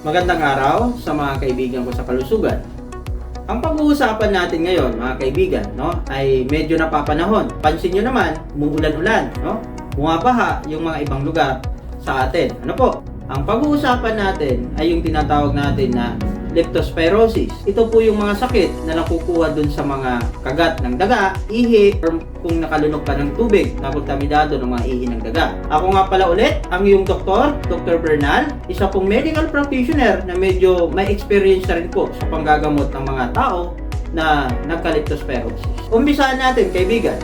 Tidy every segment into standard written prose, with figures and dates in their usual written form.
Magandang araw sa mga kaibigan ko sa kalusugan. Ang pag-uusapan natin ngayon, mga kaibigan, ay medyo napapanahon. Pansin nyo naman, umuulan-ulan, bumabaha yung mga ibang lugar sa atin. Ang pag-uusapan natin ay yung tinatawag natin na leptospirosis. Ito po yung mga sakit na nakukuha dun sa mga kagat ng daga, ihi, or kung nakalunok ka ng tubig na kontaminado ng mga ihi ng daga. Ako nga pala ulit, ang iyong doktor, Dr. Bernal, isa pong medical practitioner na medyo may experience na rin po sa panggagamot ng mga tao na nagka-leptospirosis. Umpisahan natin, kaibigan,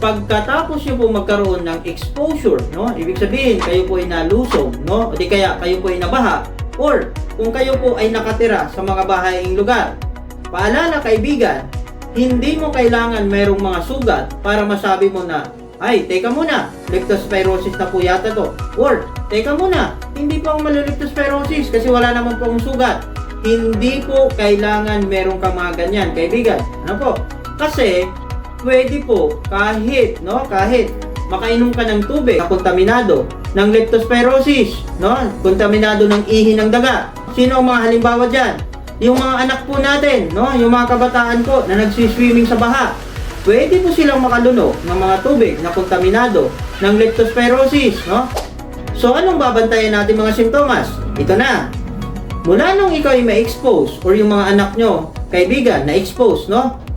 pagkatapos nyo po magkaroon ng exposure, ibig sabihin, kayo po ay nalusog, o di kaya kayo po ay nabaha, or kung kayo po ay nakatira sa mga bahaing lugar. Paalala, kaibigan, hindi mo kailangan mayroong mga sugat para masabi mo na, ay, teka muna, leptospirosis na po yata to. Or, teka muna, hindi po ako leptospirosis kasi wala naman po akong sugat. Hindi po kailangan mayroong kang mga ganyan, kaibigan. Kasi, pwede po kahit makainom ka ng tubig na kontaminado ng leptospirosis, kontaminado ng ihi ng daga. Sino ang mga halimbawa dyan? Yung mga anak po natin, yung mga kabataan po na nagsiswimming sa baha. Pwede po silang makalunok ng mga tubig na kontaminado ng leptospirosis, So, anong babantayan natin mga simptomas? Ito na. Mula nung ikaw ay ma-expose or yung mga anak nyo, kaibigan, na-expose,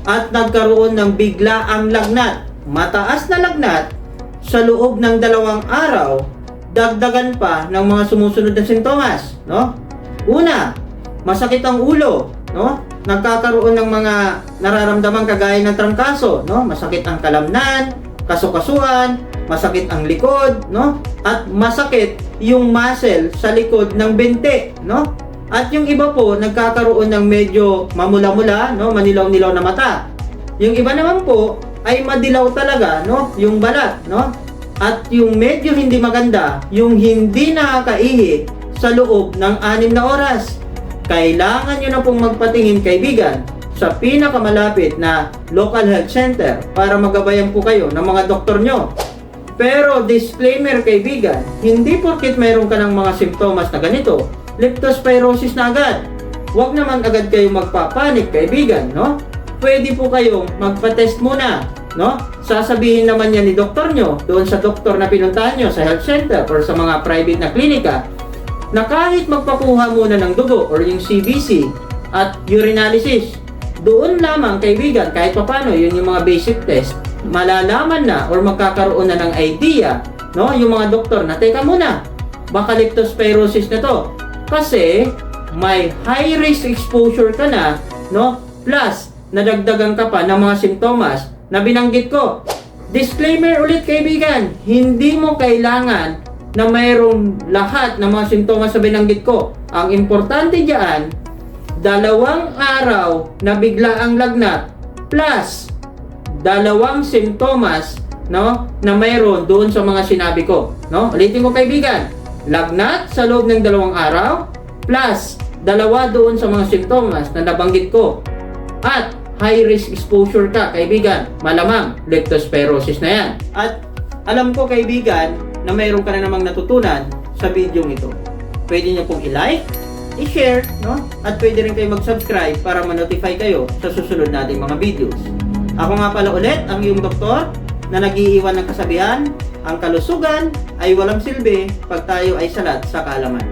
at nagkaroon ng biglaang lagnat, mataas na lagnat, sa loob ng 2 araw, dagdagan pa ng mga sumusunod na sintomas, Una, masakit ang ulo, nagkakaroon ng mga nararamdaman kagaya ng trangkaso, masakit ang kalamnan, kasukasuan, masakit ang likod, at masakit yung muscle sa likod ng binte, At yung iba po, nagkakaroon ng medyo mamula-mula, manilaw-nilaw na mata. Yung iba naman po, ay madilaw talaga, yung balat, At yung medyo hindi maganda, yung hindi nakakaihi sa loob ng 6 na oras. Kailangan nyo na pong magpatingin, kaibigan, sa pinakamalapit na local health center para magabayan po kayo ng mga doktor nyo. Pero disclaimer, kaibigan, hindi porket mayroon ka ng mga simptomas na ganito, leptospirosis na agad. Huwag naman agad kayo magpapanik, kaibigan, Pwede po kayong magpa-test muna, Sasabihin naman yan ni doktor nyo, doon sa doktor na pinuntahan nyo sa health center or sa mga private na klinika, na kahit magpakuha muna ng dugo or yung CBC at urinalysis, doon lamang, kaibigan, kahit papano, yun yung mga basic test, malalaman na or magkakaroon na ng idea, yung mga doktor na, teka muna, baka leptospirosis na to. Kasi, may high risk exposure ka na, plus, nadagdagan ka pa ng mga simptomas na binanggit ko. Disclaimer ulit, kaibigan, hindi mo kailangan na mayroong lahat ng mga simptomas na binanggit ko. Ang importante diyan, 2 araw na biglaang lagnat plus 2 simptomas, na mayroon doon sa mga sinabi ko, Ulitin ko, kaibigan, lagnat sa loob ng 2 araw plus 2 doon sa mga simptomas na nabanggit ko. At high risk exposure ka, kaibigan, malamang leptospirosis na yan. At alam ko, kaibigan, na mayroon ka na namang natutunan sa video ito. Pwede nyo pong i-like, i-share, at pwede rin kayo mag-subscribe para ma-notify kayo sa susunod nating mga videos. Ako nga pala ulit, ang iyong doktor na nag-iiwan ng kasabihan, ang kalusugan ay walang silbi pag tayo ay salat sa kaalaman.